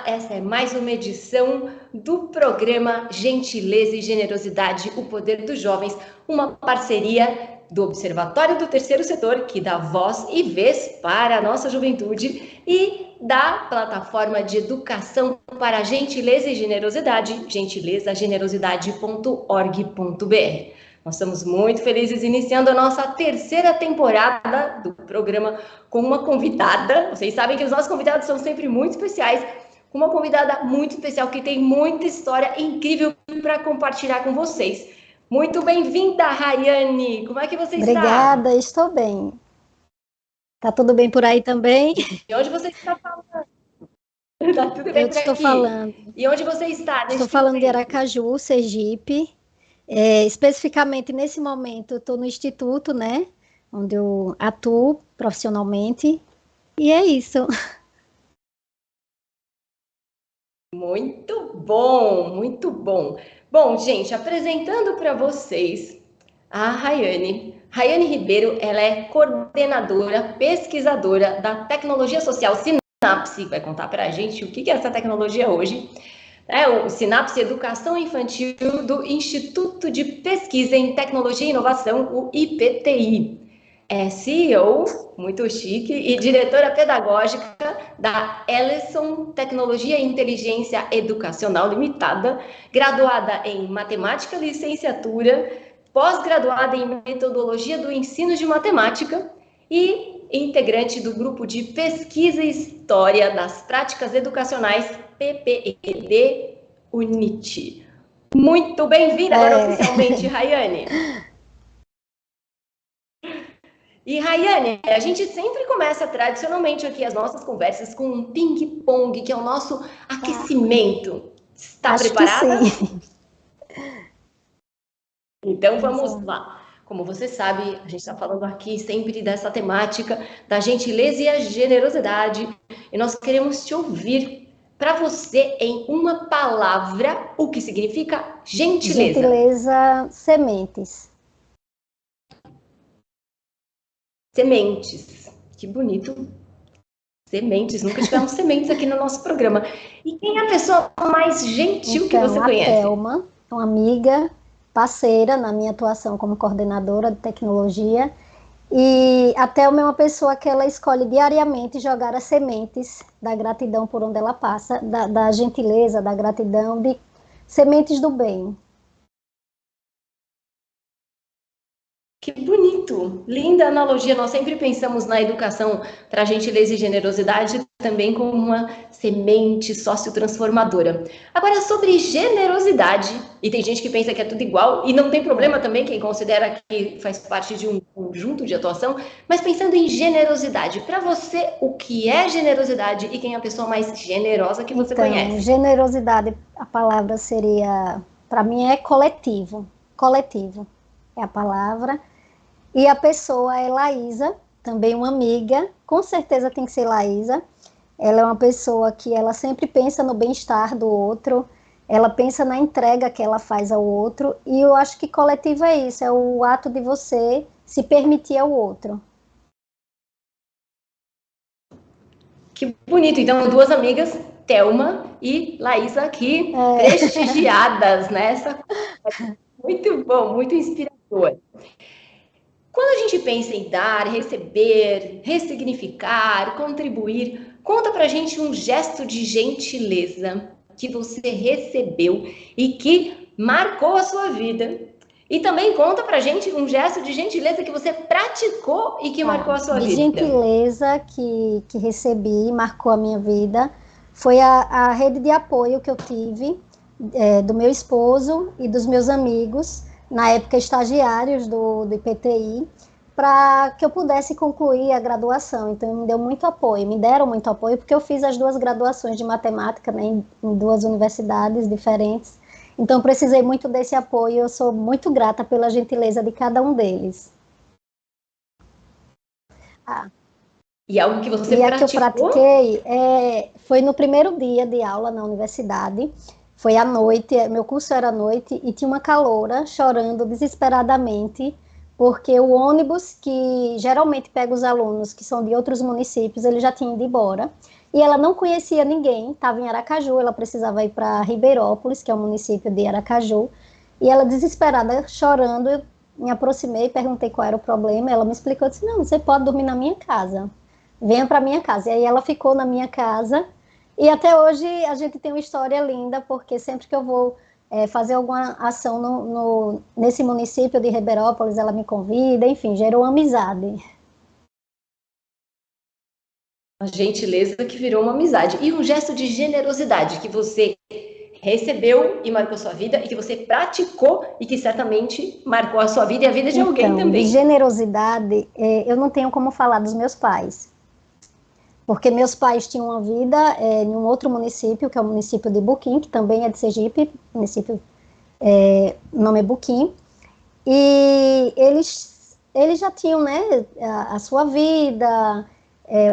essa é mais uma edição do programa Gentileza e Generosidade, o Poder dos Jovens, uma parceria do Observatório do Terceiro Setor, que dá voz e vez para a nossa juventude, e da plataforma de educação para gentileza e generosidade, gentilezagenerosidade.org.br. Nós estamos muito felizes iniciando a nossa terceira temporada do programa com uma convidada. Vocês sabem que os nossos convidados são sempre muito especiais, com uma convidada muito especial que tem muita história incrível para compartilhar com vocês. Muito bem-vinda, Rayane! Como é que você está? Obrigada, estou bem. Tá tudo bem por aí também? E onde você está falando? Tá tudo bem por estou aqui. falando. E onde você está? Estou falando de Aracaju, Sergipe. Especificamente nesse momento, estou no Instituto, né? Onde eu atuo profissionalmente. E é isso. Muito bom, muito bom. Bom, gente, apresentando para vocês a Rayane. Rayane Ribeiro, ela é coordenadora, pesquisadora da tecnologia social Sinapse. Vai contar para a gente o que é essa tecnologia hoje. É o Sinapse Educação Infantil do Instituto de Pesquisa em Tecnologia e Inovação, o IPTI. É CEO, muito chique, e diretora pedagógica da Ellison Tecnologia e Inteligência Educacional Limitada, graduada em Matemática Licenciatura, pós-graduada em Metodologia do Ensino de Matemática e integrante do grupo de Pesquisa e História das Práticas Educacionais PPED UNIT. Muito bem-vinda agora oficialmente, Rayane. E, Rayane, a gente sempre começa tradicionalmente aqui as nossas conversas com um ping-pong, que é o nosso aquecimento. Está preparada? Que sim. Então, vamos lá. Como você sabe, a gente está falando aqui sempre dessa temática da gentileza e a generosidade. E nós queremos te ouvir, para você, em uma palavra, o que significa gentileza. Gentileza, sementes. Sementes. Que bonito. Sementes. Nunca tivemos sementes aqui no nosso programa. E quem é a pessoa mais gentil que você conhece? A Thelma, uma amiga, parceira na minha atuação como coordenadora de tecnologia. E a Thelma é uma pessoa que ela escolhe diariamente jogar as sementes da gratidão por onde ela passa, da gentileza, da gratidão, de sementes do bem. Que bonito, linda analogia. Nós sempre pensamos na educação para gentileza e generosidade também como uma semente sociotransformadora. Agora, sobre generosidade, e tem gente que pensa que é tudo igual, e não tem problema também quem considera que faz parte de um conjunto de atuação, mas pensando em generosidade, para você, o que é generosidade e quem é a pessoa mais generosa que você conhece? Generosidade, a palavra seria, para mim, é coletivo. Coletivo é a palavra. E a pessoa é Laísa, também uma amiga, com certeza tem que ser Laísa. Ela é uma pessoa que ela sempre pensa no bem-estar do outro, ela pensa na entrega que ela faz ao outro, e eu acho que coletivo é isso, é o ato de você se permitir ao outro. Que bonito, então duas amigas, Thelma e Laísa aqui, prestigiadas nessa. Muito bom, muito inspirador. Quando a gente pensa em dar, receber, ressignificar, contribuir, conta pra gente um gesto de gentileza que você recebeu e que marcou a sua vida. E também conta pra gente um gesto de gentileza que você praticou e que marcou a sua vida. De gentileza que recebi, marcou a minha vida, foi a rede de apoio que eu tive do meu esposo e dos meus amigos, na época estagiários do IPTI, para que eu pudesse concluir a graduação. Então, me deram muito apoio, porque eu fiz as duas graduações de matemática, né, em duas universidades diferentes. Então, precisei muito desse apoio, eu sou muito grata pela gentileza de cada um deles. E algo que você praticou? Que eu pratiquei foi no primeiro dia de aula na universidade. Foi à noite, meu curso era à noite, e tinha uma caloura chorando desesperadamente, porque o ônibus que geralmente pega os alunos que são de outros municípios, ele já tinha ido embora. e ela não conhecia ninguém, estava em Aracaju, ela precisava ir para Ribeirópolis, que é o município de Aracaju, e ela desesperada, chorando, eu me aproximei, perguntei qual era o problema, ela me explicou, disse, não, você pode dormir na minha casa, venha para minha casa. E aí ela ficou na minha casa, e até hoje a gente tem uma história linda, porque sempre que eu vou fazer alguma ação nesse município de Ribeirópolis, ela me convida, enfim, gerou uma amizade. A gentileza que virou uma amizade. E um gesto de generosidade que você recebeu e marcou sua vida, e que você praticou e que certamente marcou a sua vida e a vida de alguém Então, de também. generosidade, eu não tenho como falar dos meus pais, porque meus pais tinham uma vida em um outro município, que é o município de Buquim, que também é de Sergipe, município, o nome é Buquim, e eles já tinham, né, a sua vida,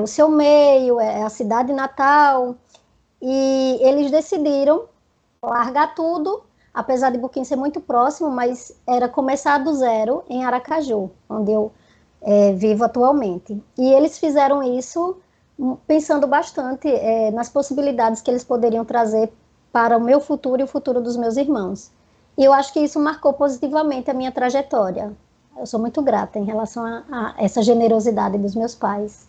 o seu meio, a cidade natal, e eles decidiram largar tudo, apesar de Buquim ser muito próximo, mas era começar do zero em Aracaju, onde eu vivo atualmente. E eles fizeram isso pensando bastante nas possibilidades que eles poderiam trazer para o meu futuro e o futuro dos meus irmãos. E eu acho que isso marcou positivamente a minha trajetória. Eu sou muito grata em relação a essa generosidade dos meus pais.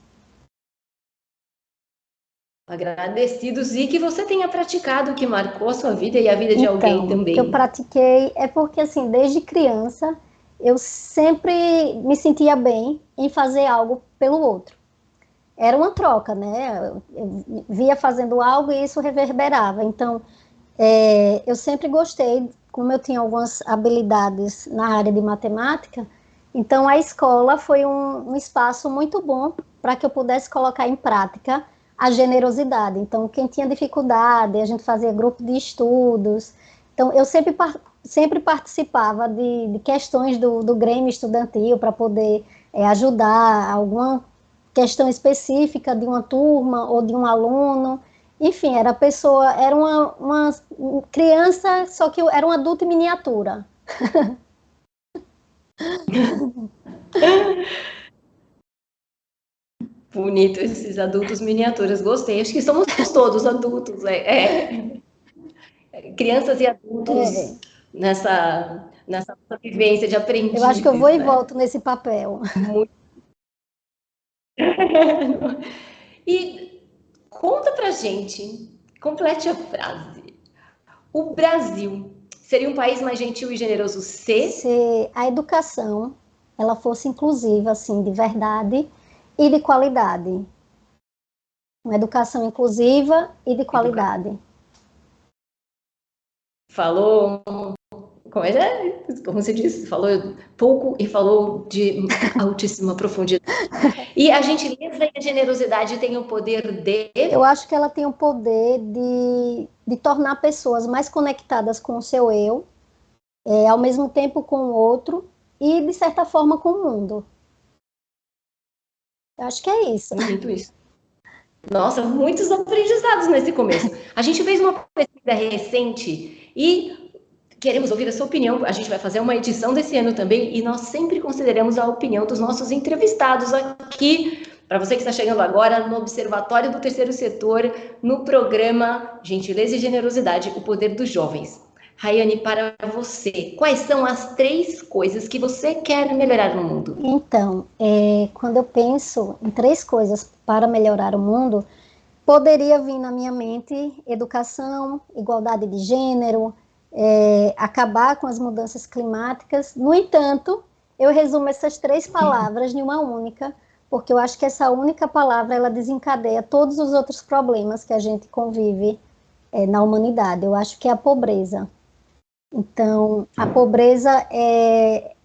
Agradecidos e que você tenha praticado, que marcou a sua vida e a vida de alguém Então, o que eu também. pratiquei é porque, assim, desde criança, eu sempre me sentia bem em fazer algo pelo outro. Era uma troca, né? Eu via fazendo algo e isso reverberava. Então, eu sempre gostei, como eu tinha algumas habilidades na área de matemática, então a escola foi um espaço muito bom para que eu pudesse colocar em prática a generosidade. Então, quem tinha dificuldade, a gente fazia grupo de estudos. Então, eu sempre participava de questões do Grêmio Estudantil para poder ajudar alguma questão específica de uma turma ou de um aluno. Enfim, era uma criança, só que era um adulto em miniatura. Bonito esses adultos miniaturas, gostei. Acho que somos todos adultos, crianças e É, adultos nessa vivência de eu acho que eu vou aprendizes, e né? volto nesse papel. Muito. E conta pra gente, complete a frase. O Brasil seria um país mais gentil e generoso se... Se a educação ela fosse inclusiva, assim, de verdade e de qualidade. Uma educação inclusiva e de qualidade. Falou, como se diz, falou pouco e falou de altíssima profundidade. E a gentileza e a generosidade têm o poder de... Eu acho que ela tem o poder de tornar pessoas mais conectadas com o seu eu, ao mesmo tempo com o outro e, de certa forma, com o mundo. Eu acho que é isso. Bonito isso. Nossa, muitos aprendizados nesse começo. A gente fez uma pesquisa recente e queremos ouvir a sua opinião. A gente vai fazer uma edição desse ano também e nós sempre consideramos a opinião dos nossos entrevistados aqui. Para você que está chegando agora no Observatório do Terceiro Setor, no programa Gentileza e Generosidade, o Poder dos Jovens. Rayane, para você, quais são as 3 coisas que você quer melhorar no mundo? Então, quando eu penso em 3 coisas para melhorar o mundo, poderia vir na minha mente educação, igualdade de gênero, acabar com as mudanças climáticas. No entanto, eu resumo essas 3 palavras em uma única, porque eu acho que essa única palavra ela desencadeia todos os outros problemas que a gente convive na humanidade. Eu acho que é a pobreza. Então, a pobreza é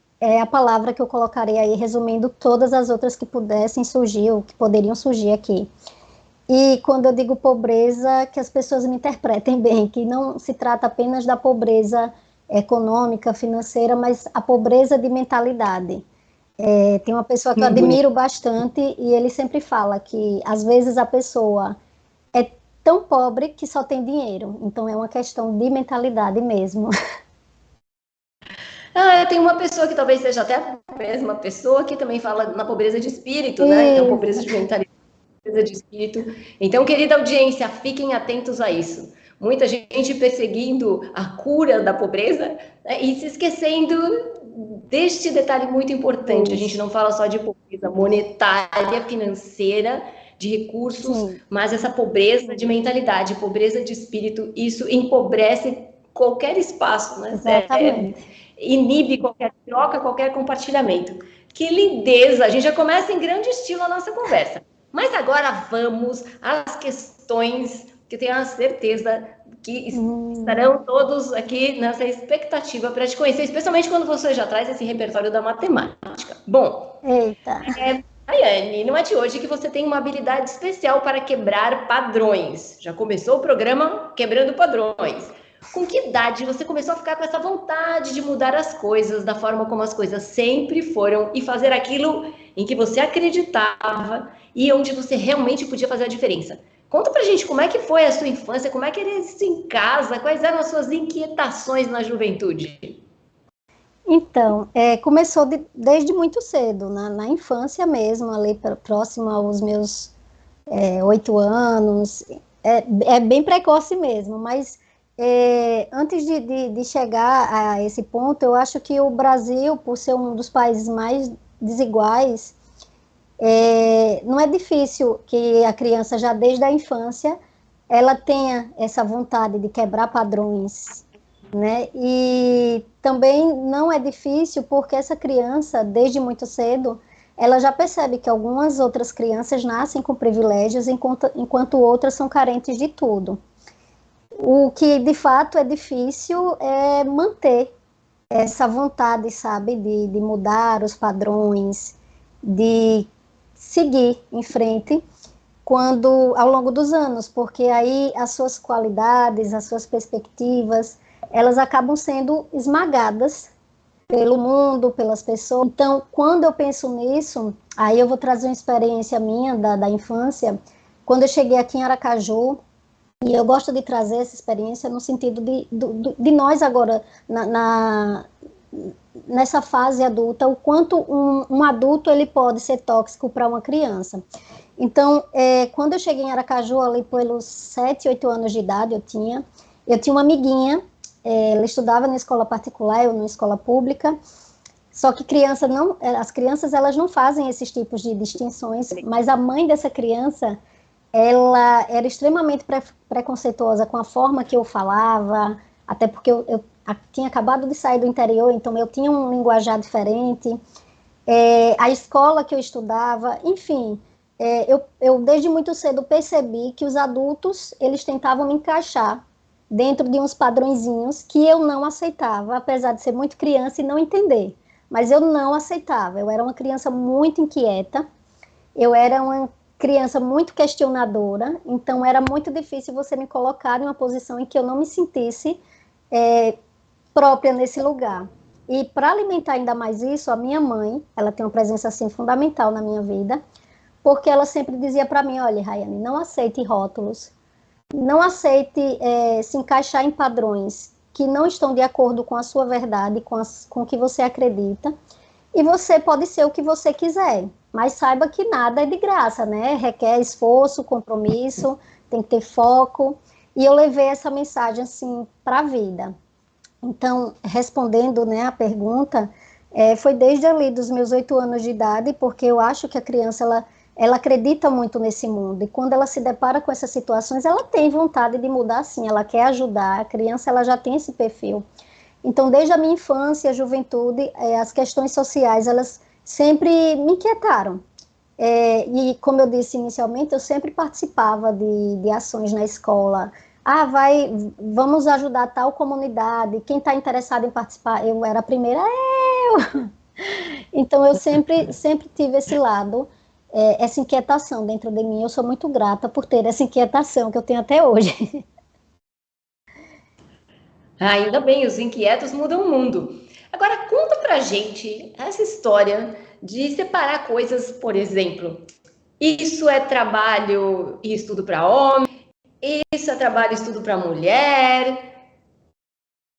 a palavra que eu colocarei aí, resumindo todas as outras que pudessem surgir, ou que poderiam surgir aqui. E quando eu digo pobreza, que as pessoas me interpretem bem, que não se trata apenas da pobreza econômica, financeira, mas a pobreza de mentalidade. Tem uma pessoa que eu Bonito. admiro bastante e ele sempre fala que, às vezes, a pessoa é tão pobre que só tem dinheiro. Então, é uma questão de mentalidade mesmo. Eu tenho uma pessoa que talvez seja até a mesma pessoa que também fala na pobreza de espírito, né? Então, E pobreza de mentalidade, pobreza pobreza de espírito. Então, querida audiência, fiquem atentos a isso. Muita gente perseguindo a cura da pobreza, né, e se esquecendo deste detalhe muito importante. A gente não fala só de pobreza monetária, financeira, de recursos, Sim. mas essa pobreza de mentalidade, pobreza de espírito, isso empobrece qualquer espaço, né? Exatamente. Inibe qualquer troca, qualquer compartilhamento. Que lindeza! A gente já começa em grande estilo a nossa conversa. Mas agora vamos às questões que eu tenho a certeza que estarão todos aqui nessa expectativa para te conhecer, especialmente quando você já traz esse repertório da matemática. Bom, Eita. Rayane, não é de hoje que você tem uma habilidade especial para quebrar padrões. Já começou o programa quebrando padrões. Com que idade você começou a ficar com essa vontade de mudar as coisas, da forma como as coisas sempre foram, e fazer aquilo em que você acreditava e onde você realmente podia fazer a diferença? Conta pra gente como é que foi a sua infância, como é que era isso em casa, quais eram as suas inquietações na juventude? Então, começou desde muito cedo, na infância mesmo, ali próximo aos meus 8 anos. É bem precoce mesmo, mas antes de chegar a esse ponto, eu acho que o Brasil, por ser um dos países mais desiguais, não é difícil que a criança, já desde a infância, ela tenha essa vontade de quebrar padrões, né? E também não é difícil porque essa criança, desde muito cedo, ela já percebe que algumas outras crianças nascem com privilégios, enquanto outras são carentes de tudo. O que de fato é difícil é manter essa vontade, sabe, de mudar os padrões, de seguir em frente quando ao longo dos anos, porque aí as suas qualidades, as suas perspectivas, elas acabam sendo esmagadas pelo mundo, pelas pessoas. Então, quando eu penso nisso, aí eu vou trazer uma experiência minha da infância. Quando eu cheguei aqui em Aracaju, e eu gosto de trazer essa experiência no sentido de nós agora, nessa fase adulta, o quanto um adulto ele pode ser tóxico para uma criança. Então, quando eu cheguei em Aracaju, ali pelos 7, 8 anos de idade, eu tinha uma amiguinha, ela estudava na escola particular, eu na escola pública, só que as crianças elas não fazem esses tipos de distinções, mas a mãe dessa criança, ela era extremamente preconceituosa com a forma que eu falava, até porque eu tinha acabado de sair do interior, então eu tinha um linguajar diferente, a escola que eu estudava, enfim, eu desde muito cedo percebi que os adultos, eles tentavam me encaixar dentro de uns padrõezinhos que eu não aceitava, apesar de ser muito criança e não entender, mas eu não aceitava, eu era uma criança muito inquieta, eu era uma criança muito questionadora, então era muito difícil você me colocar em uma posição em que eu não me sentisse própria nesse lugar. E para alimentar ainda mais isso, a minha mãe, ela tem uma presença assim fundamental na minha vida, porque ela sempre dizia para mim, olha, Rayane, não aceite rótulos, não aceite se encaixar em padrões que não estão de acordo com a sua verdade, com o que você acredita, e você pode ser o que você quiser, mas saiba que nada é de graça, né? Requer esforço, compromisso, tem que ter foco, e eu levei essa mensagem assim para a vida. Então, respondendo, né, a pergunta, foi desde ali dos meus 8 anos de idade, porque eu acho que a criança, ela acredita muito nesse mundo, e quando ela se depara com essas situações, ela tem vontade de mudar sim, ela quer ajudar, a criança ela já tem esse perfil. Então, desde a minha infância, juventude, as questões sociais, elas sempre me inquietaram. E como eu disse inicialmente, eu sempre participava de ações na escola. Vamos ajudar tal comunidade, quem está interessado em participar, eu era a primeira, eu! Então, eu sempre tive esse lado, essa inquietação dentro de mim, eu sou muito grata por ter essa inquietação que eu tenho até hoje. Ainda bem, os inquietos mudam o mundo. Agora, conta pra gente essa história de separar coisas, por exemplo. Isso é trabalho e estudo para homem, isso é trabalho e estudo para mulher.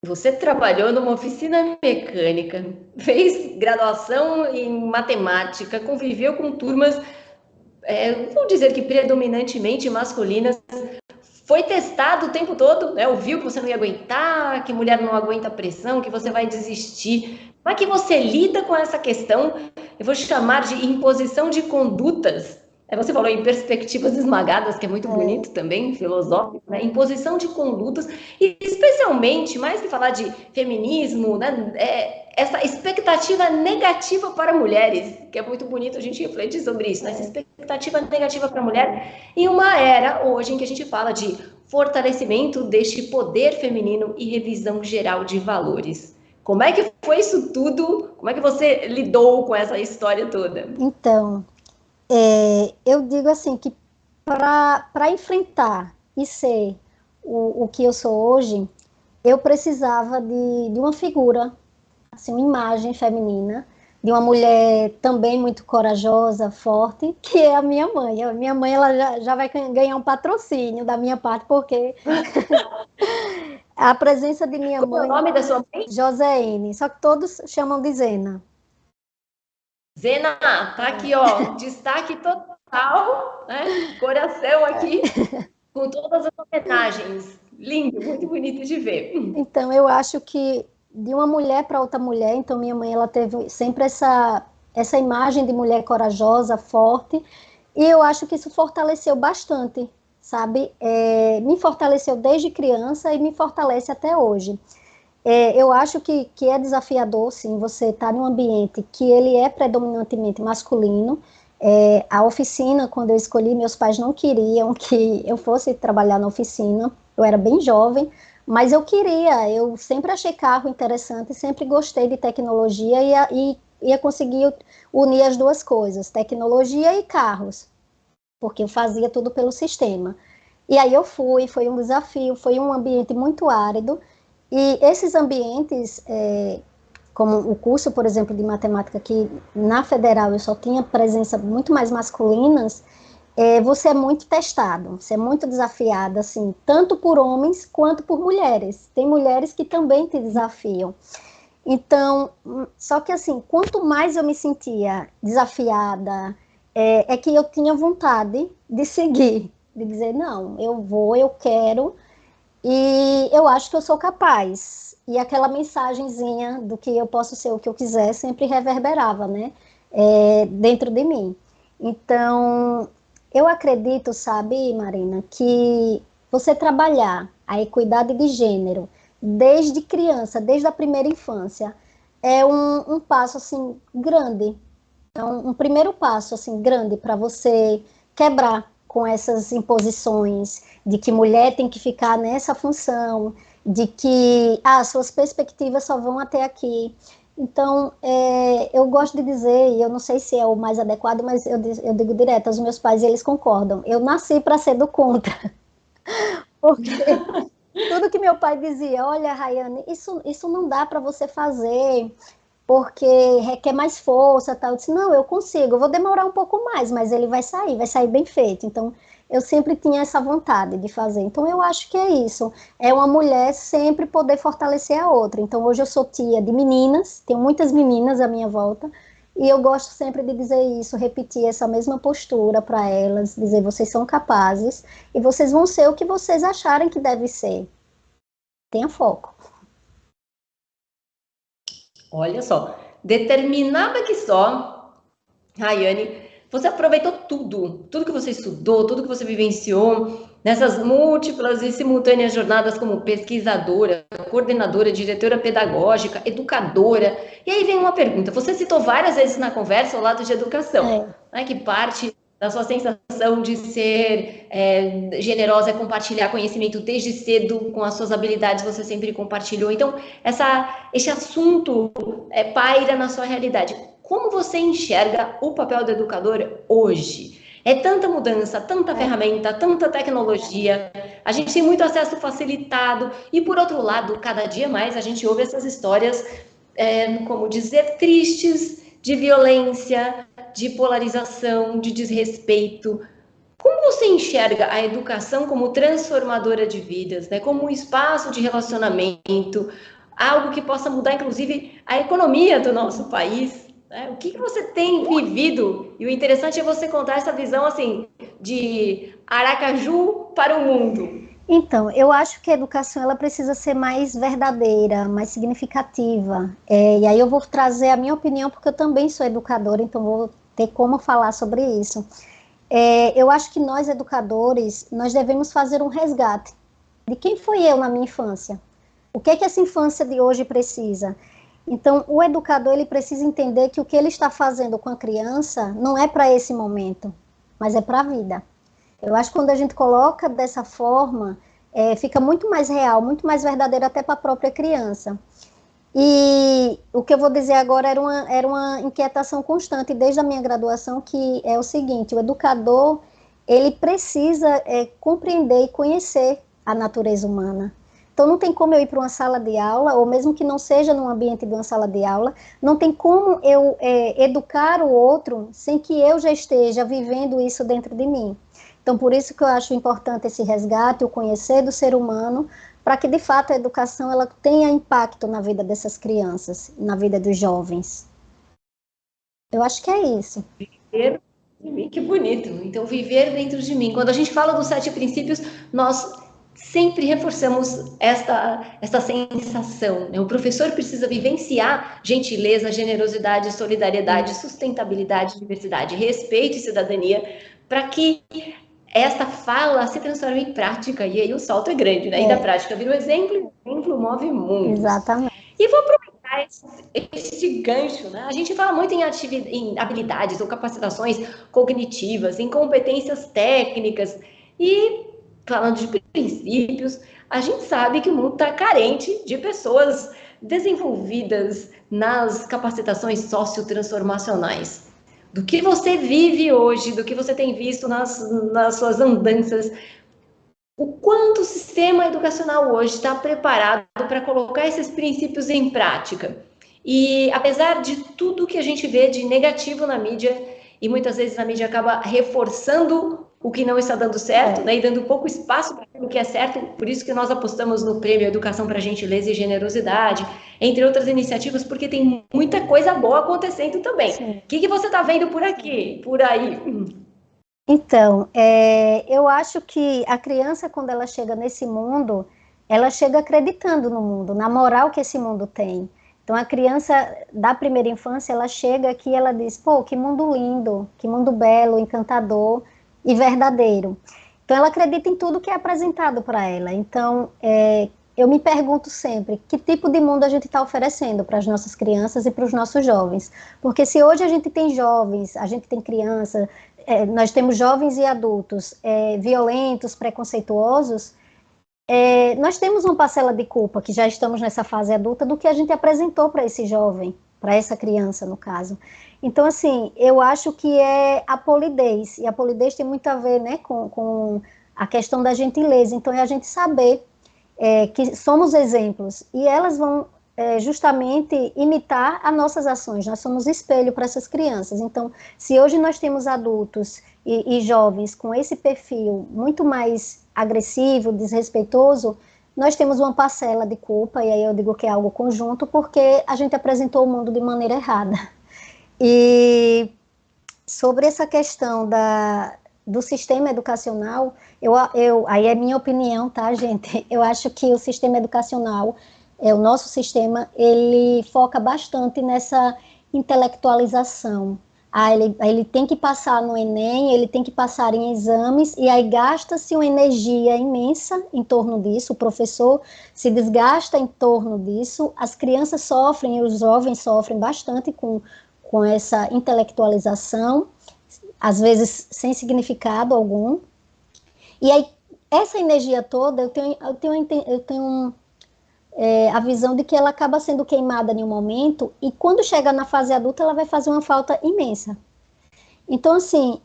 Você trabalhou numa oficina mecânica, fez graduação em matemática, conviveu com turmas vou dizer que predominantemente masculinas, foi testado o tempo todo, né? Ouviu que você não ia aguentar, que mulher não aguenta pressão, que você vai desistir. Como é que você lida com essa questão? Eu vou chamar de imposição de condutas. Você falou em perspectivas esmagadas, que é muito bonito também, filosófico, né? Imposição de condutas, e especialmente, mais que falar de feminismo, né? Essa expectativa negativa para mulheres, que é muito bonito a gente refletir sobre isso, né? Essa expectativa negativa para a mulher, em uma era hoje em que a gente fala de fortalecimento deste poder feminino e revisão geral de valores. Como é que foi isso tudo? Como é que você lidou com essa história toda? Então, eu digo assim que para enfrentar e ser o que eu sou hoje, eu precisava de uma figura, assim, uma imagem feminina, de uma mulher também muito corajosa, forte, que é a minha mãe. A minha mãe ela já vai ganhar um patrocínio da minha parte, porque a presença de minha Qual é mãe... o nome da sua mãe? Joséine, só que todos chamam de Zena. Zena, tá aqui, ó, destaque total, né? Coração aqui, com todas as homenagens. Lindo, muito bonito de ver. Então, eu acho que de uma mulher para outra mulher, então minha mãe ela teve sempre essa imagem de mulher corajosa, forte, e eu acho que isso fortaleceu bastante, sabe? Me fortaleceu desde criança e me fortalece até hoje. Eu acho que é desafiador, sim, você estar num ambiente que ele é predominantemente masculino. A oficina, quando eu escolhi, meus pais não queriam que eu fosse trabalhar na oficina, eu era bem jovem, mas eu queria, eu sempre achei carro interessante, sempre gostei de tecnologia e ia conseguir unir as duas coisas, tecnologia e carros, porque eu fazia tudo pelo sistema. E aí eu fui, foi um desafio, foi um ambiente muito árido, e esses ambientes, como o curso, por exemplo, de matemática, que na federal eu só tinha presença muito mais masculinas, você é muito testado, você é muito desafiado, assim, tanto por homens quanto por mulheres. Tem mulheres que também te desafiam. Então, só que assim, quanto mais eu me sentia desafiada, é que eu tinha vontade de seguir, de dizer, não, eu vou, eu quero, e eu acho que eu sou capaz. E aquela mensagenzinha do que eu posso ser o que eu quiser sempre reverberava, né? Dentro de mim. Então, eu acredito, sabe, Marina, que você trabalhar a equidade de gênero desde criança, desde a primeira infância, é um passo, assim, grande. É um primeiro passo, assim, grande para você quebrar com essas imposições de que mulher tem que ficar nessa função, de que suas perspectivas só vão até aqui. Então, eu gosto de dizer, e eu não sei se é o mais adequado, mas eu digo direto aos meus pais e eles concordam. Eu nasci para ser do contra, porque tudo que meu pai dizia, olha, Rayane, isso não dá para você fazer, porque requer mais força, tal. Eu disse, não, eu consigo, eu vou demorar um pouco mais, mas ele vai sair bem feito. Então, eu sempre tinha essa vontade de fazer. Então, eu acho que é isso. É uma mulher sempre poder fortalecer a outra. Então, hoje eu sou tia de meninas, tenho muitas meninas à minha volta, e eu gosto sempre de dizer isso, repetir essa mesma postura para elas, dizer, vocês são capazes, e vocês vão ser o que vocês acharem que deve ser. Tenha foco. Olha só, determinada que só, Rayane, você aproveitou tudo que você estudou, tudo que você vivenciou nessas múltiplas e simultâneas jornadas como pesquisadora, coordenadora, diretora pedagógica, educadora. E aí vem uma pergunta, você citou várias vezes na conversa o lado de educação, né, que parte da sua sensação de ser generosa, é compartilhar conhecimento desde cedo, com as suas habilidades você sempre compartilhou. Então, esse assunto paira na sua realidade. Como você enxerga o papel do educador hoje? É tanta mudança, tanta ferramenta, tanta tecnologia, a gente tem muito acesso facilitado, e por outro lado, cada dia mais a gente ouve essas histórias, como dizer, tristes, de violência, de polarização, de desrespeito. Como você enxerga a educação como transformadora de vidas, né? Como um espaço de relacionamento, algo que possa mudar, inclusive, a economia do nosso país? né? O que você tem vivido? E o interessante é você contar essa visão assim de Aracaju para o mundo. Então, eu acho que a educação ela precisa ser mais verdadeira, mais significativa. E aí eu vou trazer a minha opinião, porque eu também sou educadora, então vou ter como falar sobre isso. Eu acho que nós, educadores, nós devemos fazer um resgate de quem foi eu na minha infância. O que é que essa infância de hoje precisa? Então, o educador ele precisa entender que o que ele está fazendo com a criança não é para esse momento, mas é para a vida. Eu acho que quando a gente coloca dessa forma, fica muito mais real, muito mais verdadeiro até para a própria criança. E o que eu vou dizer agora era uma inquietação constante desde a minha graduação, que é o seguinte: o educador ele precisa compreender e conhecer a natureza humana. Então não tem como eu ir para uma sala de aula, ou mesmo que não seja no ambiente de uma sala de aula, não tem como eu educar o outro sem que eu já esteja vivendo isso dentro de mim. Então, por isso que eu acho importante esse resgate, o conhecer do ser humano, para que, de fato, a educação ela tenha impacto na vida dessas crianças, na vida dos jovens. Eu acho que é isso. Viver de mim, que bonito. Então, viver dentro de mim. Quando a gente fala dos 7 princípios, nós sempre reforçamos esta sensação, né? O professor precisa vivenciar gentileza, generosidade, solidariedade, sustentabilidade, diversidade, respeito e cidadania, para que esta fala se transforma em prática, e aí o salto é grande, né? E da prática vira o exemplo, e o exemplo move mundos. Exatamente. E vou aproveitar este gancho, né? A gente fala muito em habilidades ou capacitações cognitivas, em competências técnicas, e falando de princípios, a gente sabe que o mundo está carente de pessoas desenvolvidas nas capacitações sociotransformacionais. Do que você vive hoje, do que você tem visto nas suas andanças, o quanto o sistema educacional hoje está preparado para colocar esses princípios em prática. E apesar de tudo que a gente vê de negativo na mídia, e muitas vezes a mídia acaba reforçando o que não está dando certo, né, e dando pouco espaço para aquilo que é certo, por isso que nós apostamos no Prêmio Educação para Gentileza e Generosidade, entre outras iniciativas, porque tem muita coisa boa acontecendo também. O que você está vendo por aqui, por aí? Então, eu acho que a criança, quando ela chega nesse mundo, ela chega acreditando no mundo, na moral que esse mundo tem. Então, a criança da primeira infância, ela chega aqui e ela diz, pô, que mundo lindo, que mundo belo, encantador e verdadeiro. Então, ela acredita em tudo que é apresentado para ela. Então, eu me pergunto sempre, que tipo de mundo a gente está oferecendo para as nossas crianças e para os nossos jovens? Porque se hoje a gente tem jovens, a gente tem criança, nós temos jovens e adultos violentos, preconceituosos, nós temos uma parcela de culpa, que já estamos nessa fase adulta, do que a gente apresentou para esse jovem, para essa criança, no caso. Então, assim, eu acho que é a polidez, e a polidez tem muito a ver, né, com a questão da gentileza. Então, é a gente saber que somos exemplos, e elas vão justamente imitar as nossas ações. Nós somos espelho para essas crianças. Então, se hoje nós temos adultos e jovens com esse perfil muito mais agressivo, desrespeitoso, nós temos uma parcela de culpa, e aí eu digo que é algo conjunto, porque a gente apresentou o mundo de maneira errada. E sobre essa questão do sistema educacional, aí é minha opinião, tá, gente? Eu acho que o sistema educacional, o nosso sistema, ele foca bastante nessa intelectualização. Ele tem que passar no Enem, ele tem que passar em exames, e aí gasta-se uma energia imensa em torno disso, o professor se desgasta em torno disso, as crianças sofrem, e os jovens sofrem bastante com essa intelectualização, às vezes sem significado algum. E aí, essa energia toda, eu tenho a visão de que ela acaba sendo queimada em um momento, e quando chega na fase adulta, ela vai fazer uma falta imensa. Então, assim,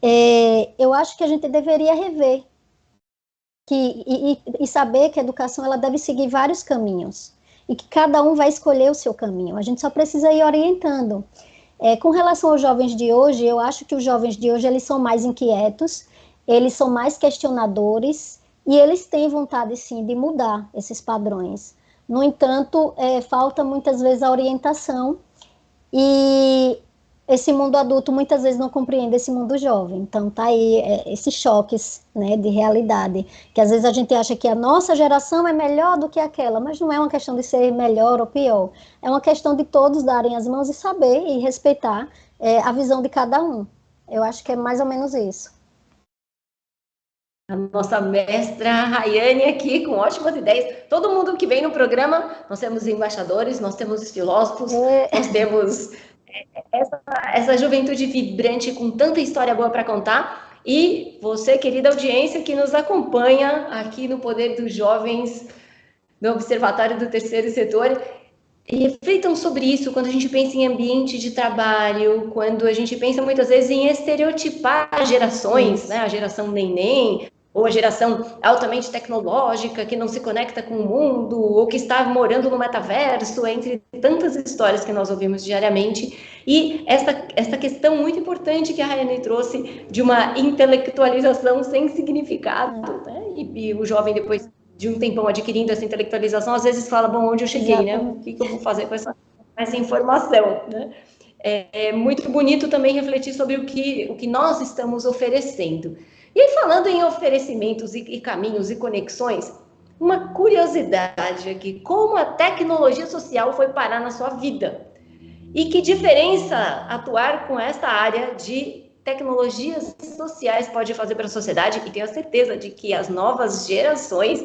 eu acho que a gente deveria rever e saber que a educação ela deve seguir vários caminhos, e que cada um vai escolher o seu caminho. A gente só precisa ir orientando. Com relação aos jovens de hoje, eu acho que os jovens de hoje eles são mais inquietos, eles são mais questionadores e eles têm vontade, sim, de mudar esses padrões. No entanto, falta muitas vezes a orientação e esse mundo adulto muitas vezes não compreende esse mundo jovem. Então tá aí esses choques, né, de realidade, que às vezes a gente acha que a nossa geração é melhor do que aquela, mas não é uma questão de ser melhor ou pior. É uma questão de todos darem as mãos e saber e respeitar a visão de cada um. Eu acho que é mais ou menos isso. A nossa mestra Rayane aqui, com ótimas ideias. Todo mundo que vem no programa, nós temos embaixadores, nós temos filósofos, nós temos essa juventude vibrante com tanta história boa para contar. E você, querida audiência, que nos acompanha aqui no Poder dos Jovens, no Observatório do Terceiro Setor, reflitam sobre isso quando a gente pensa em ambiente de trabalho, quando a gente pensa muitas vezes em estereotipar gerações, né? A geração neném, ou a geração altamente tecnológica que não se conecta com o mundo, ou que está morando no metaverso, entre tantas histórias que nós ouvimos diariamente. E esta questão muito importante que a Rayane trouxe de uma intelectualização sem significado, né? E o jovem depois de um tempão adquirindo essa intelectualização, às vezes fala, bom, onde eu cheguei, exatamente, né? O que eu vou fazer com essa informação, né? É muito bonito também refletir sobre o que nós estamos oferecendo. E aí, falando em oferecimentos e caminhos e conexões, uma curiosidade aqui, como a tecnologia social foi parar na sua vida? E que diferença atuar com essa área de tecnologias sociais pode fazer para a sociedade? E tenho a certeza de que as novas gerações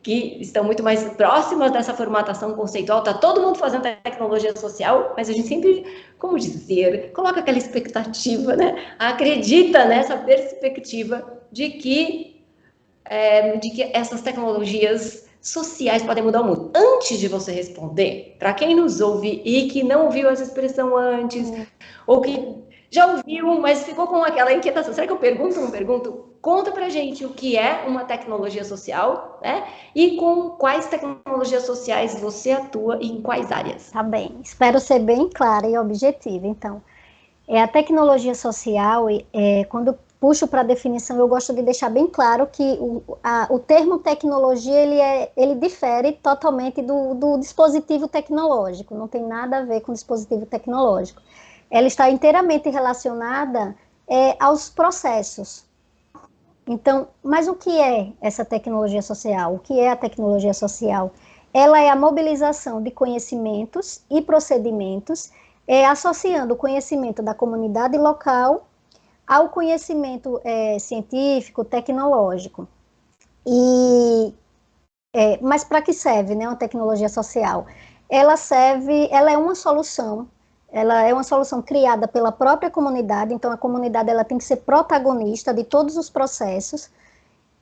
que estão muito mais próximas dessa formatação conceitual, está todo mundo fazendo tecnologia social, mas a gente sempre, como dizer, coloca aquela expectativa, né? Acredita nessa perspectiva de que essas tecnologias sociais podem mudar o mundo. Antes de você responder, para quem nos ouve e que não ouviu essa expressão antes, ou que já ouviu, mas ficou com aquela inquietação, será que eu pergunto ou não pergunto? Conta pra gente o que é uma tecnologia social, né? E com quais tecnologias sociais você atua e em quais áreas? Tá bem, espero ser bem clara e objetiva. Então, a tecnologia social, quando puxo para a definição, eu gosto de deixar bem claro que o termo tecnologia, ele difere totalmente do dispositivo tecnológico, não tem nada a ver com dispositivo tecnológico. Ela está inteiramente relacionada aos processos. Então, mas o que é essa tecnologia social? O que é a tecnologia social? Ela é a mobilização de conhecimentos e procedimentos, associando o conhecimento da comunidade local ao conhecimento científico, tecnológico. Mas para que serve, né, uma tecnologia social? Ela é uma solução. Ela é uma solução criada pela própria comunidade, então a comunidade ela tem que ser protagonista de todos os processos,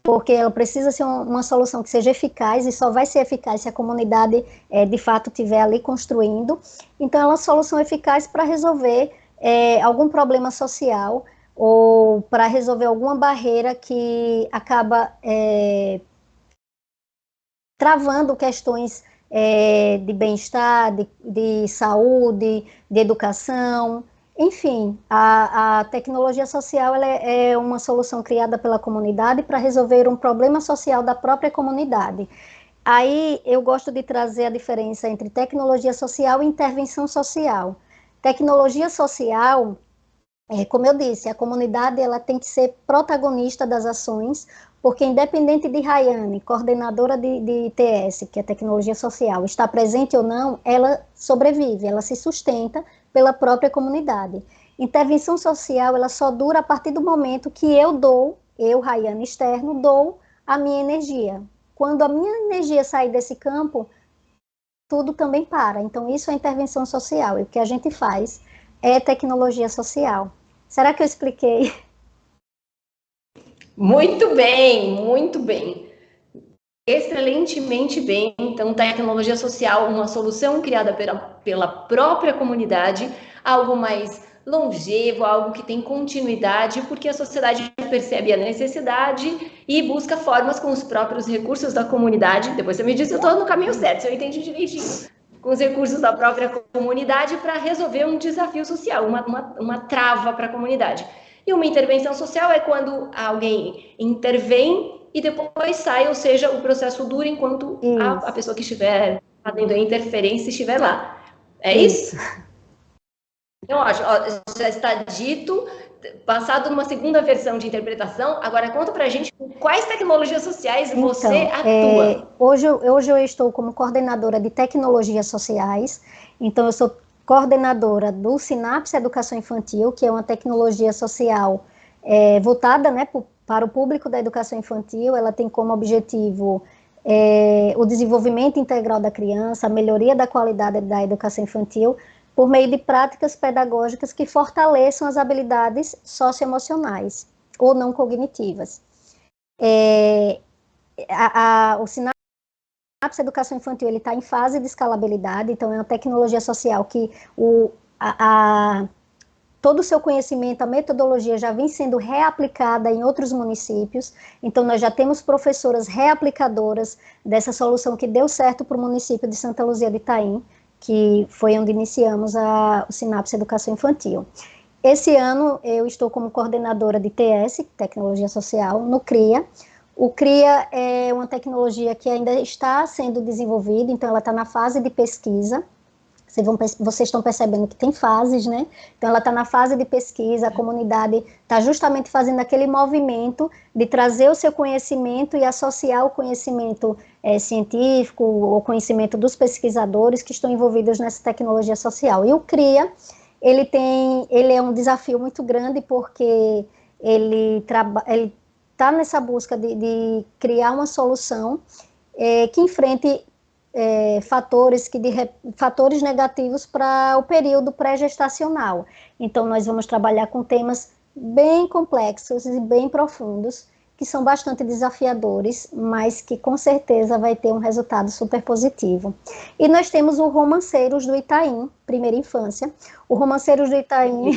porque ela precisa ser uma solução que seja eficaz, e só vai ser eficaz se a comunidade de fato estiver ali construindo. Então ela é uma solução eficaz para resolver algum problema social, ou para resolver alguma barreira que acaba travando questões de bem-estar, de saúde, de educação, enfim, a tecnologia social ela é uma solução criada pela comunidade para resolver um problema social da própria comunidade. Aí eu gosto de trazer a diferença entre tecnologia social e intervenção social. Tecnologia social, como eu disse, a comunidade ela tem que ser protagonista das ações, porque independente de Rayane, coordenadora de ITS, que é tecnologia social, estar presente ou não, ela sobrevive, ela se sustenta pela própria comunidade. Intervenção social, ela só dura a partir do momento que eu, Rayane externo, dou a minha energia. Quando a minha energia sair desse campo, tudo também para. Então, isso é intervenção social, e o que a gente faz é tecnologia social. Será que eu expliquei? Muito bem, muito bem. Excelentemente bem. Então, tecnologia social, uma solução criada pela própria comunidade, algo mais longevo, algo que tem continuidade, porque a sociedade percebe a necessidade e busca formas com os próprios recursos da comunidade. Depois você me diz se eu estou no caminho certo, se eu entendi direitinho. Com os recursos da própria comunidade para resolver um desafio social, uma trava para a comunidade. E uma intervenção social é quando alguém intervém e depois sai, ou seja, o processo dura enquanto a pessoa que estiver fazendo a interferência estiver lá. É isso? Eu acho, ó, já está dito, passado numa segunda versão de interpretação. Agora conta pra gente com quais tecnologias sociais você Então, atua. hoje eu estou como coordenadora de tecnologias sociais, então eu sou coordenadora do Sinapse Educação Infantil, que é uma tecnologia social voltada, né, para o público da educação infantil. Ela tem como objetivo o desenvolvimento integral da criança, a melhoria da qualidade da educação infantil, por meio de práticas pedagógicas que fortaleçam as habilidades socioemocionais ou não cognitivas. O Sinapse Educação Infantil ele está em fase de escalabilidade, então é uma tecnologia social que todo o seu conhecimento, a metodologia já vem sendo reaplicada em outros municípios, então nós já temos professoras reaplicadoras dessa solução que deu certo para o município de Santa Luzia de Itaim, que foi onde iniciamos o Sinapse Educação Infantil. Esse ano eu estou como coordenadora de TS, Tecnologia Social, no CRIA. O CRIA é uma tecnologia que ainda está sendo desenvolvida, então ela está na fase de pesquisa. Vocês estão percebendo que tem fases, né? Então ela está na fase de pesquisa, a comunidade está justamente fazendo aquele movimento de trazer o seu conhecimento e associar o conhecimento científico, o conhecimento dos pesquisadores que estão envolvidos nessa tecnologia social. E o CRIA, ele é um desafio muito grande porque ele está nessa busca de criar uma solução que enfrente fatores negativos para o período pré-gestacional. Então, nós vamos trabalhar com temas bem complexos e bem profundos, que são bastante desafiadores, mas que com certeza vai ter um resultado super positivo. E nós temos o Romanceiros do Itaim, primeira infância. O Romanceiros do Itaim,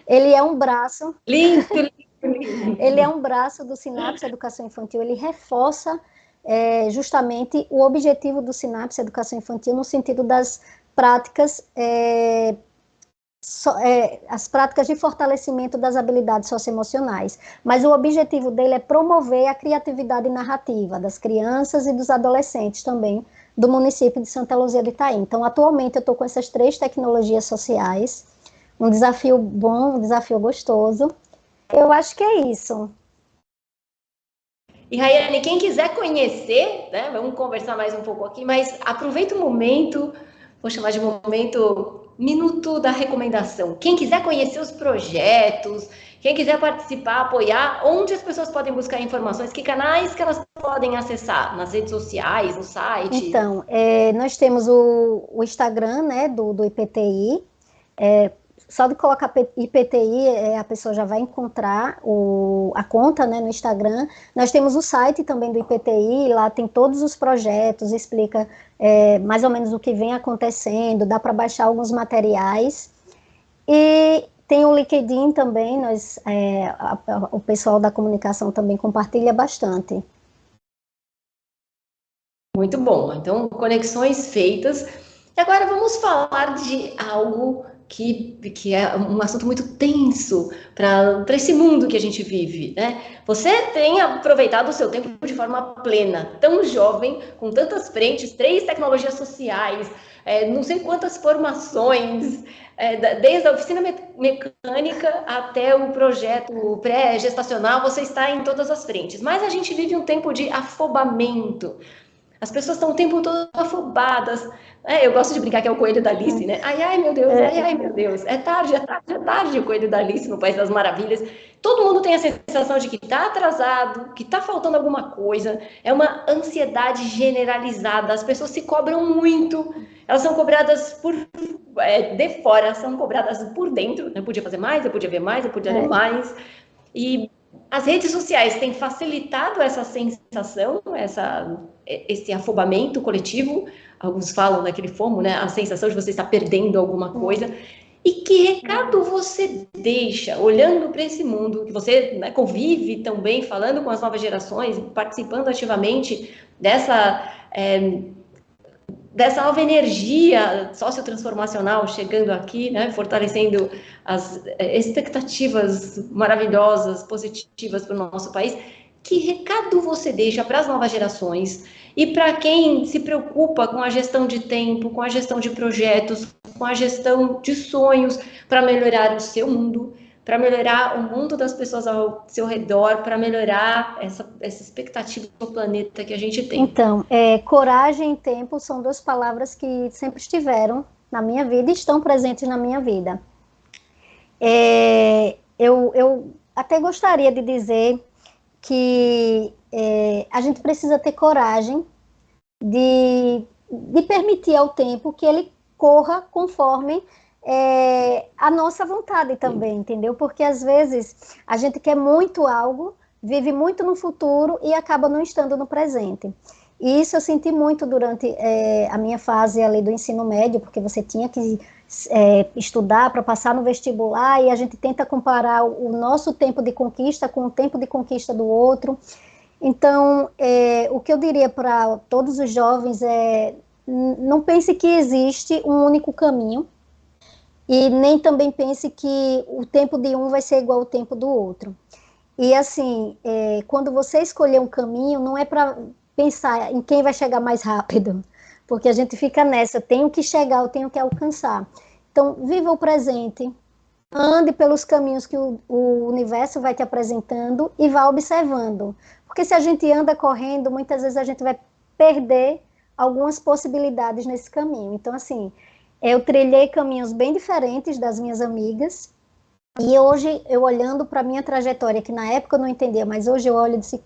ele é um braço... Lindo, lindo, lindo. Ele é um braço do Sinapse Educação Infantil, ele reforça justamente o objetivo do Sinapse Educação Infantil no sentido das práticas, as práticas de fortalecimento das habilidades socioemocionais. Mas o objetivo dele é promover a criatividade narrativa das crianças e dos adolescentes também do município de Santa Luzia de Itaim. Então, atualmente, eu estou com essas 3 tecnologias sociais, um desafio bom, um desafio gostoso. Eu acho que é isso. E, Rayane, quem quiser conhecer, né, vamos conversar mais um pouco aqui, mas aproveita o momento, vou chamar de momento, minuto da recomendação. Quem quiser conhecer os projetos, quem quiser participar, apoiar, onde as pessoas podem buscar informações, que canais que elas podem acessar? Nas redes sociais, no site? Então, nós temos o Instagram, né, do IPTI, só de colocar IPTI, a pessoa já vai encontrar a conta, né, no Instagram. Nós temos o site também do IPTI, lá tem todos os projetos, explica mais ou menos o que vem acontecendo, dá para baixar alguns materiais. E tem o LinkedIn também, o pessoal da comunicação também compartilha bastante. Muito bom, então conexões feitas. E agora vamos falar de algo que é um assunto muito tenso para esse mundo que a gente vive, né? Você tem aproveitado o seu tempo de forma plena, tão jovem, com tantas frentes, 3 tecnologias sociais, não sei quantas formações, desde a oficina mecânica até o projeto pré-gestacional, você está em todas as frentes. Mas a gente vive um tempo de afobamento. As pessoas estão o tempo todo afobadas. Eu gosto de brincar que é o coelho da Alice, né? Ai, ai, meu Deus, ai, ai, meu Deus. É tarde, é tarde, é tarde, o coelho da Alice no País das Maravilhas. Todo mundo tem a sensação de que está atrasado, que está faltando alguma coisa. É uma ansiedade generalizada. As pessoas se cobram muito. Elas são cobradas de fora, são cobradas por dentro. Eu podia fazer mais, eu podia ver mais, eu podia ler mais. E as redes sociais têm facilitado essa sensação, esse afobamento coletivo. Alguns falam daquele FOMO, né? A sensação de você estar perdendo alguma coisa. E que recado você deixa, olhando para esse mundo, que você, né, convive também, falando com as novas gerações, participando ativamente dessa nova energia sociotransformacional chegando aqui, né, fortalecendo as expectativas maravilhosas, positivas para o nosso país. que recado você deixa para as novas gerações e para quem se preocupa com a gestão de tempo, com a gestão de projetos, com a gestão de sonhos para melhorar o seu mundo, para melhorar o mundo das pessoas ao seu redor, para melhorar essa expectativa do planeta que a gente tem? Então, coragem e tempo são duas palavras que sempre estiveram na minha vida e estão presentes na minha vida. Eu até gostaria de dizer que a gente precisa ter coragem de permitir ao tempo que ele corra conforme a nossa vontade também, entendeu? Porque às vezes a gente quer muito algo, vive muito no futuro e acaba não estando no presente. E isso eu senti muito durante a minha fase ali do ensino médio, porque você tinha que estudar para passar no vestibular e a gente tenta comparar o nosso tempo de conquista com o tempo de conquista do outro. Então, o que eu diria para todos os jovens não pense que existe um único caminho e nem também pense que o tempo de um vai ser igual ao tempo do outro. E assim, quando você escolher um caminho, não é para pensar em quem vai chegar mais rápido, porque a gente fica nessa, eu tenho que chegar, eu tenho que alcançar. Então, viva o presente, ande pelos caminhos que o universo vai te apresentando e vá observando. Porque se a gente anda correndo, muitas vezes a gente vai perder algumas possibilidades nesse caminho. Então, assim, eu trilhei caminhos bem diferentes das minhas amigas, e hoje, eu olhando para a minha trajetória, que na época eu não entendia, mas hoje eu olho e disse,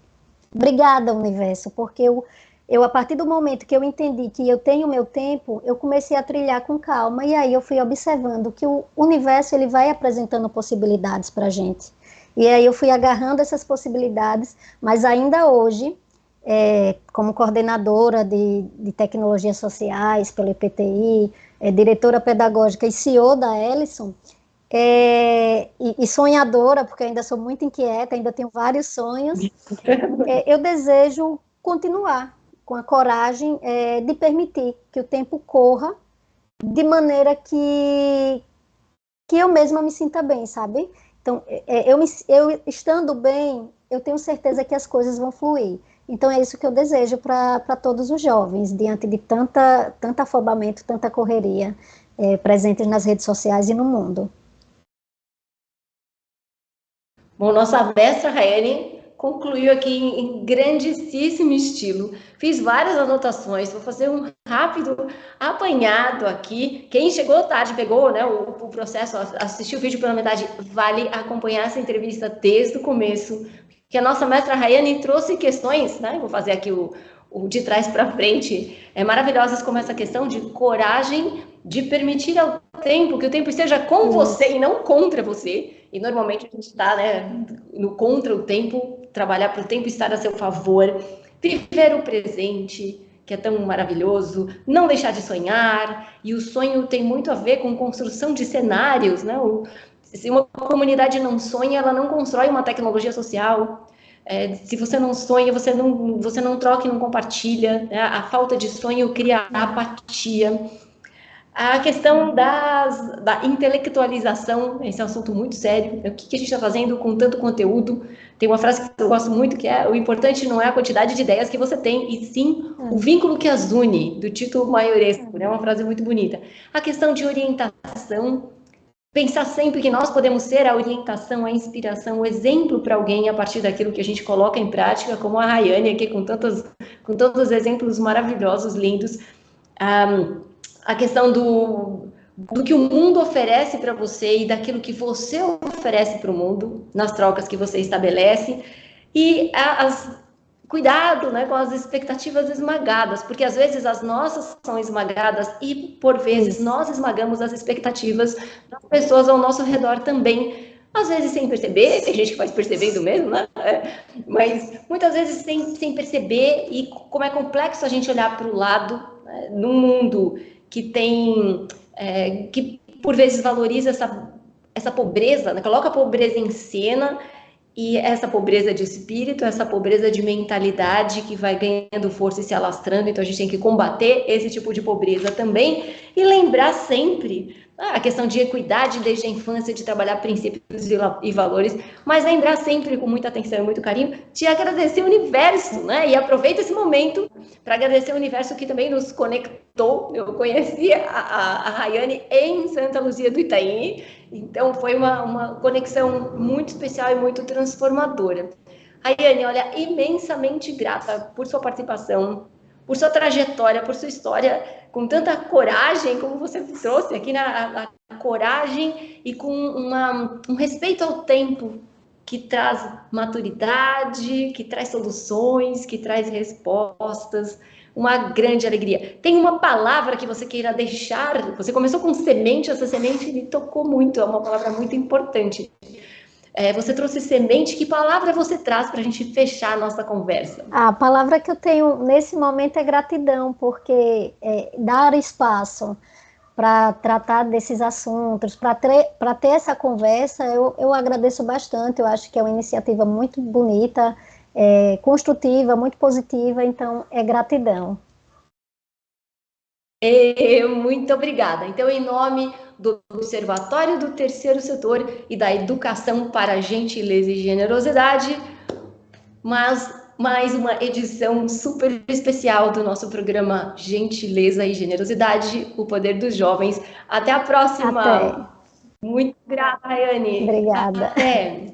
obrigada, universo, porque a partir do momento que eu entendi que eu tenho meu tempo, eu comecei a trilhar com calma, e aí eu fui observando que o universo ele vai apresentando possibilidades para a gente. E aí eu fui agarrando essas possibilidades, mas ainda hoje, como coordenadora de tecnologias sociais pelo IPTI, diretora pedagógica e CEO da Ellison, e sonhadora, porque eu ainda sou muito inquieta, ainda tenho vários sonhos, eu desejo continuar com a coragem de permitir que o tempo corra de maneira que eu mesma me sinta bem, sabe? Então, eu estando bem, eu tenho certeza que as coisas vão fluir. Então, é isso que eu desejo para todos os jovens, diante de tanto afobamento, tanta correria presentes nas redes sociais e no mundo. Bom, nossa mestra Raiane concluiu aqui em grandíssimo estilo. Fiz várias anotações, vou fazer um rápido apanhado aqui. Quem chegou tarde, pegou, né, o processo, assistiu o vídeo pela metade, vale acompanhar essa entrevista desde o começo, que a nossa mestra Raiane trouxe questões, né, vou fazer aqui o de trás para frente, maravilhosas, como essa questão de coragem de permitir ao tempo, que o tempo esteja com você e não contra você. E normalmente a gente está, né, no contra o tempo, trabalhar para o tempo estar a seu favor, viver o presente, que é tão maravilhoso, não deixar de sonhar, e o sonho tem muito a ver com construção de cenários, né? Se uma comunidade não sonha, ela não constrói uma tecnologia social. Se você não sonha, você não troca e não compartilha, né? A falta de sonho cria apatia. A questão da intelectualização, esse é um assunto muito sério. O que a gente está fazendo com tanto conteúdo? Tem uma frase que eu gosto muito, que é: o importante não é a quantidade de ideias que você tem, e sim o vínculo que as une, do Tito Maioresco, né? Uma frase muito bonita. A questão de orientação, pensar sempre que nós podemos ser a orientação, a inspiração, o exemplo para alguém a partir daquilo que a gente coloca em prática, como a Raiane aqui, com tantos exemplos maravilhosos, lindos. A questão do que o mundo oferece para você e daquilo que você oferece para o mundo, nas trocas que você estabelece, e cuidado, né, com as expectativas esmagadas, porque às vezes as nossas são esmagadas e, por vezes, nós esmagamos as expectativas das pessoas ao nosso redor também, às vezes sem perceber, tem gente que faz percebendo mesmo, né? Mas muitas vezes sem perceber, e como é complexo a gente olhar para o lado, né, num mundo que tem, que por vezes valoriza essa pobreza, né? Coloca a pobreza em cena, e essa pobreza de espírito, essa pobreza de mentalidade que vai ganhando força e se alastrando. Então a gente tem que combater esse tipo de pobreza também, e lembrar sempre a questão de equidade desde a infância, de trabalhar princípios e valores, mas lembrar sempre com muita atenção e muito carinho de agradecer o universo, né? E aproveita esse momento para agradecer o universo que também nos conectou. Eu conheci a Rayane em Santa Luzia do Itaim, então foi uma conexão muito especial e muito transformadora. Rayane, olha, imensamente grata por sua participação, por sua trajetória, por sua história, com tanta coragem, como você trouxe aqui, na coragem e com um respeito ao tempo que traz maturidade, que traz soluções, que traz respostas, uma grande alegria. Tem uma palavra que você queira deixar? Você começou com semente, essa semente me tocou muito, é uma palavra muito importante. Você trouxe semente, que palavra você traz para a gente fechar a nossa conversa? A palavra que eu tenho nesse momento é gratidão, porque dar espaço para tratar desses assuntos, para ter essa conversa, eu agradeço bastante. Eu acho que é uma iniciativa muito bonita, construtiva, muito positiva, então é gratidão. Muito obrigada. Então, em nome do Observatório do Terceiro Setor e da Educação para Gentileza e Generosidade, mais uma edição super especial do nosso programa Gentileza e Generosidade, o Poder dos Jovens. Até a próxima. Até. Muito grata, Rayane. Obrigada. Até.